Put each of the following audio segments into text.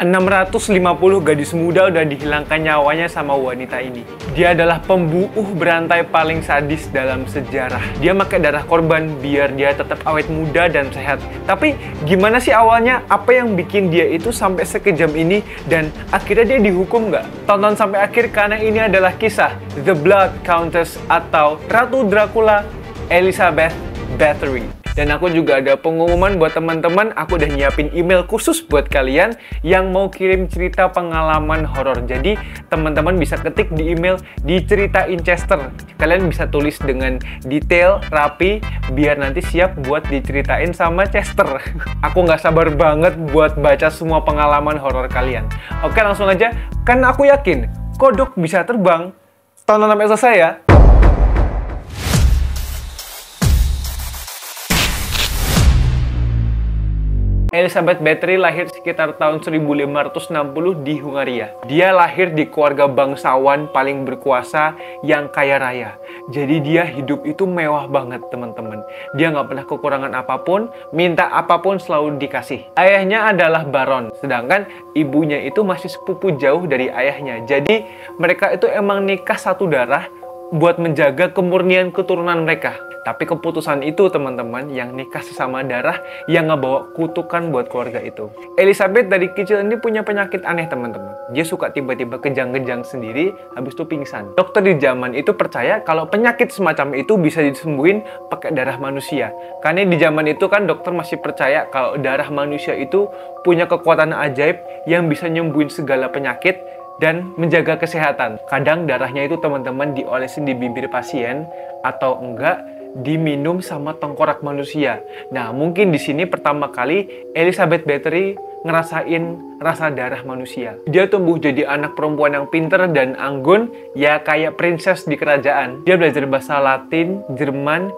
650 gadis muda udah dihilangkan nyawanya sama wanita ini. Dia adalah pembunuh berantai paling sadis dalam sejarah. Dia pakai darah korban biar dia tetap awet muda dan sehat. Tapi gimana sih awalnya? Apa yang bikin dia itu sampai sekejam ini? Dan akhirnya dia dihukum nggak? Tonton sampai akhir karena ini adalah kisah The Blood Countess atau Ratu Dracula Elizabeth Bathory. Dan aku juga ada pengumuman buat teman-teman, aku udah nyiapin email khusus buat kalian yang mau kirim cerita pengalaman horor. Jadi teman-teman bisa ketik di email diceritain Chester. Kalian bisa tulis dengan detail, rapi, biar nanti siap buat diceritain sama Chester. Aku nggak sabar banget buat baca semua pengalaman horor kalian. Oke, langsung aja. Kan aku yakin kodok bisa terbang. Tonton sampai selesai ya. Elizabeth Bathory lahir sekitar tahun 1560 di Hungaria. Dia lahir di keluarga bangsawan paling berkuasa yang kaya raya. Jadi dia hidup itu mewah banget, teman-teman. Dia nggak pernah kekurangan apapun, minta apapun selalu dikasih. Ayahnya adalah baron, sedangkan ibunya itu masih sepupu jauh dari ayahnya. Jadi mereka itu emang nikah satu darah buat menjaga kemurnian keturunan mereka. Tapi keputusan itu, teman-teman, yang nikah sesama darah yang ngebawa kutukan buat keluarga itu. Elizabeth dari kecil ini punya penyakit aneh, teman-teman. Dia suka tiba-tiba kejang-kejang sendiri, habis itu pingsan. Dokter di zaman itu percaya kalau penyakit semacam itu bisa disembuhin pakai darah manusia. Karena di zaman itu kan dokter masih percaya kalau darah manusia itu punya kekuatan ajaib yang bisa nyembuhin segala penyakit dan menjaga kesehatan. Kadang darahnya itu, teman-teman, diolesin di bibir pasien atau enggak diminum sama tengkorak manusia. Nah, mungkin di sini pertama kali Elizabeth Bathory ngerasain rasa darah manusia. Dia tumbuh jadi anak perempuan yang pinter dan anggun, ya kayak princess di kerajaan. Dia belajar bahasa Latin, Jerman,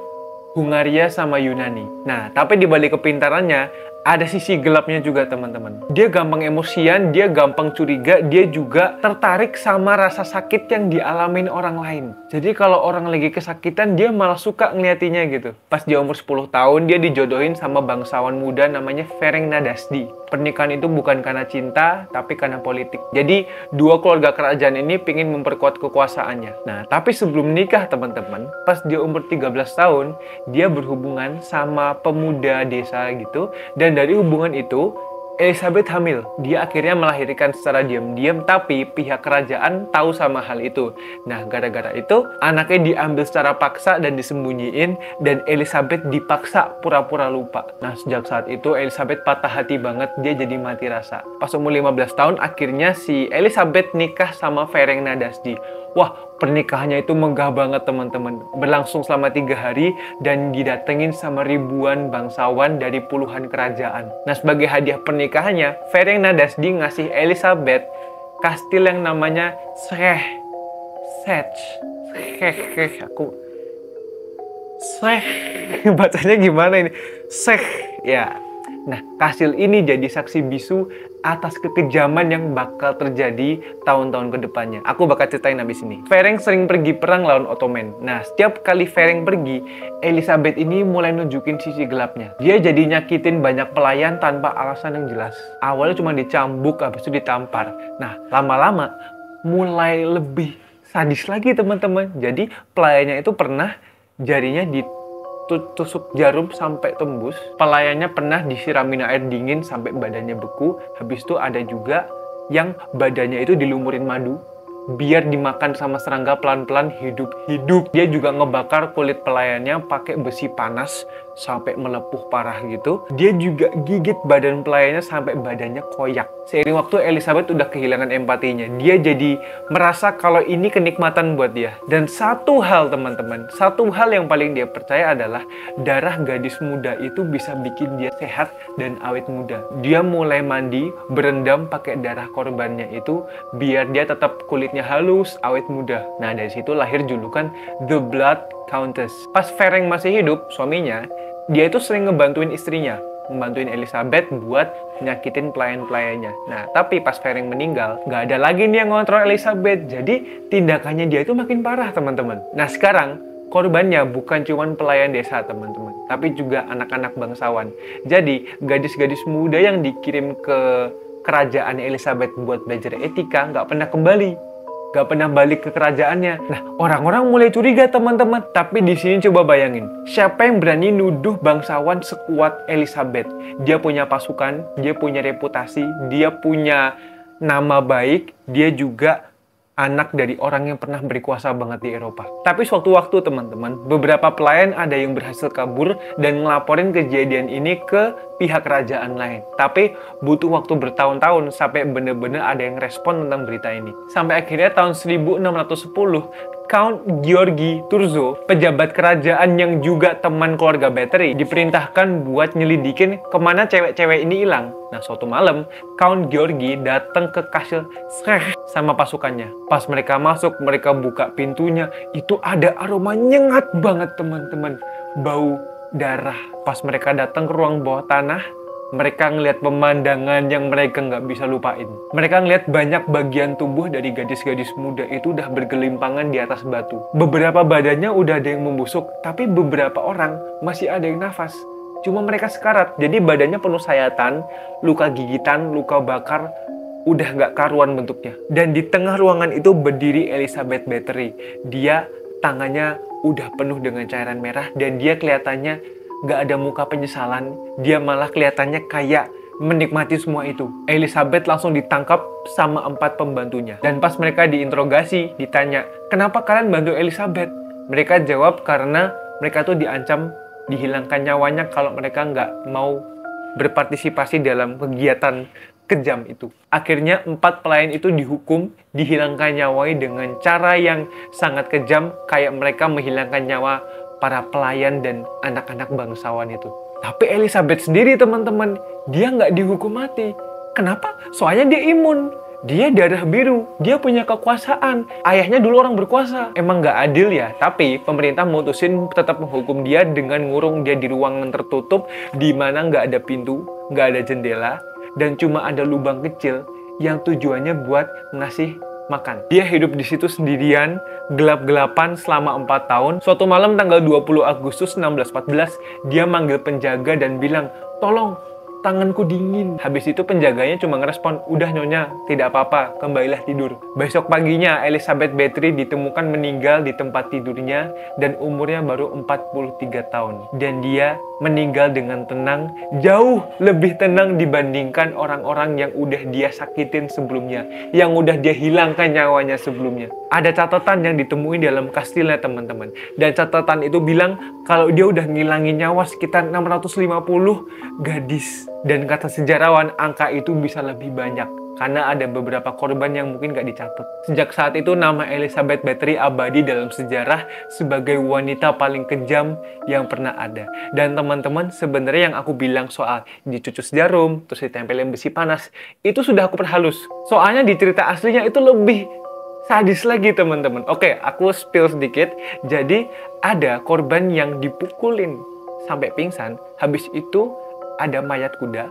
Hungaria, sama Yunani. Nah, tapi di balik kepintarannya, ada sisi gelapnya juga, teman-teman. Dia gampang emosian, dia gampang curiga, dia juga tertarik sama rasa sakit yang dialamin orang lain. Jadi kalau orang lagi kesakitan, dia malah suka ngeliatinya gitu. Pas dia umur 10 tahun, dia dijodohin sama bangsawan muda namanya Ferenc Nadasdy. Pernikahan itu bukan karena cinta, tapi karena politik. Jadi, dua keluarga kerajaan ini pingin memperkuat kekuasaannya. Nah, tapi sebelum nikah, teman-teman, pas dia umur 13 tahun, dia berhubungan sama pemuda desa gitu. Dan dari hubungan itu, Elizabeth hamil. Dia akhirnya melahirkan secara diam-diam, tapi pihak kerajaan tahu sama hal itu. Nah, gara-gara itu, anaknya diambil secara paksa dan disembunyiin, dan Elizabeth dipaksa pura-pura lupa. Nah, sejak saat itu, Elizabeth patah hati banget, dia jadi mati rasa. Pas umur 15 tahun, akhirnya si Elizabeth nikah sama Ferenc Nadasdy. Wah, pernikahannya itu megah banget, teman-teman. Berlangsung selama 3 hari dan didatengin sama ribuan bangsawan dari puluhan kerajaan. Nah, sebagai hadiah pernikahannya, Ferenc Nadasdy ngasih Elizabeth kastil yang namanya bacanya gimana ini? Ya. Nah, kastil ini jadi saksi bisu atas kekejaman yang bakal terjadi tahun-tahun ke depannya. Aku bakal ceritain habis ini. Ferenc sering pergi perang lawan Ottoman. Nah, setiap kali Ferenc pergi, Elizabeth ini mulai nunjukin sisi gelapnya. Dia jadi nyakitin banyak pelayan tanpa alasan yang jelas. Awalnya cuma dicambuk, habis itu ditampar. Nah, lama-lama mulai lebih sadis lagi, teman-teman. Jadi, pelayannya itu pernah jarinya tusuk jarum sampai tembus. Pelayannya pernah disiramin air dingin sampai badannya beku. Habis itu ada juga yang badannya itu dilumurin madu biar dimakan sama serangga pelan-pelan hidup-hidup. Dia juga ngebakar kulit pelayannya pakai besi panas sampai melepuh parah gitu. Dia juga gigit badan pelayannya sampai badannya koyak. Seiring waktu, Elizabeth udah kehilangan empatinya. Dia jadi merasa kalau ini kenikmatan buat dia. Dan satu hal, teman-teman, satu hal yang paling dia percaya adalah darah gadis muda itu bisa bikin dia sehat dan awet muda. Dia mulai mandi, berendam pakai darah korbannya itu biar dia tetap kulitnya halus, awet muda. Nah, dari situ lahir julukan The Blood Countess. Pas Ferenc masih hidup, suaminya, dia itu sering ngebantuin istrinya, membantuin Elizabeth buat nyakitin pelayan-pelayannya. Nah, tapi pas Ferenc meninggal, nggak ada lagi nih yang ngontrol Elizabeth. Jadi, tindakannya dia itu makin parah, teman-teman. Nah, sekarang, korbannya bukan cuma pelayan desa, teman-teman, tapi juga anak-anak bangsawan. Jadi, gadis-gadis muda yang dikirim ke kerajaan Elizabeth buat belajar etika, nggak pernah kembali. Nggak pernah balik ke kerajaannya. Nah, orang-orang mulai curiga teman-teman. Tapi di sini coba bayangin, siapa yang berani nuduh bangsawan sekuat Elizabeth? Dia punya pasukan, dia punya reputasi, dia punya nama baik, dia juga anak dari orang yang pernah berkuasa banget di Eropa. Tapi suatu waktu teman-teman, beberapa pelayan ada yang berhasil kabur dan ngelaporin kejadian ini ke pihak kerajaan lain. Tapi butuh waktu bertahun-tahun sampai bener-bener ada yang respon tentang berita ini. Sampai akhirnya tahun 1610, Count Georgi Turzo, pejabat kerajaan yang juga teman keluarga Bathory, diperintahkan buat nyelidikin kemana cewek-cewek ini hilang. Nah, suatu malam, Count Georgi datang ke kastil Schrech sama pasukannya. Pas mereka masuk, mereka buka pintunya, itu ada aroma nyengat banget teman-teman. Bau darah. Pas mereka datang ke ruang bawah tanah, mereka ngelihat pemandangan yang mereka nggak bisa lupain. Mereka ngelihat banyak bagian tubuh dari gadis-gadis muda itu udah bergelimpangan di atas batu. Beberapa badannya udah ada yang membusuk, tapi beberapa orang masih ada yang nafas. Cuma mereka sekarat, jadi badannya penuh sayatan, luka gigitan, luka bakar, udah nggak karuan bentuknya. Dan di tengah ruangan itu berdiri Elizabeth Bathory. Dia tangannya udah penuh dengan cairan merah dan dia kelihatannya nggak ada muka penyesalan, dia malah kelihatannya kayak menikmati semua itu. Elizabeth langsung ditangkap sama 4 pembantunya. Dan pas mereka diinterogasi, ditanya, kenapa kalian bantu Elizabeth? Mereka jawab karena mereka tuh diancam dihilangkan nyawanya kalau mereka nggak mau berpartisipasi dalam kegiatan kejam itu. Akhirnya 4 pelayan itu dihukum, dihilangkan nyawanya dengan cara yang sangat kejam, kayak mereka menghilangkan nyawa para pelayan dan anak-anak bangsawan itu. Tapi Elizabeth sendiri teman-teman, dia nggak dihukum mati. Kenapa? Soalnya dia imun. Dia darah biru, dia punya kekuasaan. Ayahnya dulu orang berkuasa. Emang nggak adil ya, tapi pemerintah mutusin tetap menghukum dia dengan ngurung dia di ruangan tertutup, di mana nggak ada pintu, nggak ada jendela, dan cuma ada lubang kecil yang tujuannya buat ngasih makan. Dia hidup di situ sendirian, gelap-gelapan selama 4 tahun. Suatu malam tanggal 20 Agustus 1614, dia manggil penjaga dan bilang, tolong, tanganku dingin. Habis itu penjaganya cuma ngerespon, udah nyonya, tidak apa-apa, kembalilah tidur. Besok paginya, Elizabeth Bathory ditemukan meninggal di tempat tidurnya dan umurnya baru 43 tahun. Dan dia meninggal dengan tenang, jauh lebih tenang dibandingkan orang-orang yang udah dia sakitin sebelumnya, yang udah dia hilangkan nyawanya sebelumnya. Ada catatan yang ditemuin dalam kastilnya teman-teman. Dan catatan itu bilang kalau dia udah ngilangin nyawa sekitar 650 gadis. Dan kata sejarawan, angka itu bisa lebih banyak. Karena ada beberapa korban yang mungkin gak dicatat. Sejak saat itu, nama Elizabeth Bathory abadi dalam sejarah sebagai wanita paling kejam yang pernah ada. Dan teman-teman, sebenarnya yang aku bilang soal dicucus jarum, terus ditempelin besi panas, itu sudah aku perhalus. Soalnya di cerita aslinya itu lebih sadis lagi teman-teman. Oke, aku spill sedikit. Jadi, ada korban yang dipukulin sampai pingsan. Habis itu, ada mayat kuda,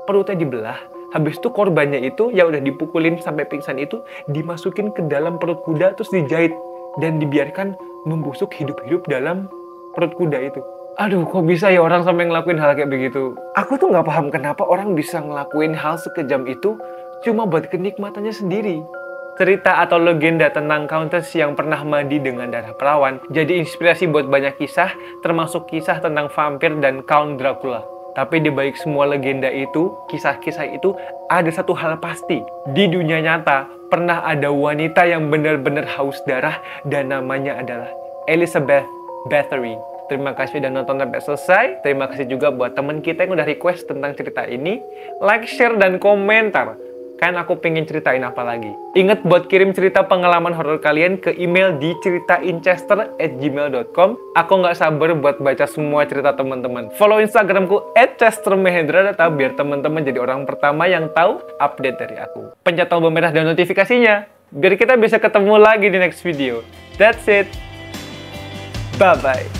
perutnya dibelah. Habis itu korbannya itu yang udah dipukulin sampai pingsan itu dimasukin ke dalam perut kuda terus dijahit dan dibiarkan membusuk hidup-hidup dalam perut kuda itu. Aduh, kok bisa ya orang sampai ngelakuin hal kayak begitu? Aku tuh nggak paham kenapa orang bisa ngelakuin hal sekejam itu cuma buat kenikmatannya sendiri. Cerita atau legenda tentang Countess yang pernah mandi dengan darah perawan jadi inspirasi buat banyak kisah, termasuk kisah tentang vampir dan Count Dracula. Tapi di balik semua legenda itu, kisah-kisah itu, ada satu hal pasti. Di dunia nyata, pernah ada wanita yang benar-benar haus darah dan namanya adalah Elizabeth Bathory. Terima kasih udah nonton sampai selesai. Terima kasih juga buat temen kita yang udah request tentang cerita ini. Like, share, dan komentar. Kan aku pengen ceritain apa lagi. Ingat buat kirim cerita pengalaman horor kalian ke email di ceritain.chester@gmail.com. Aku nggak sabar buat baca semua cerita teman-teman. Follow Instagramku @chestermahendra biar teman-teman jadi orang pertama yang tahu update dari aku. Pencet tombol merah dan notifikasinya biar kita bisa ketemu lagi di next video. That's it. Bye-bye.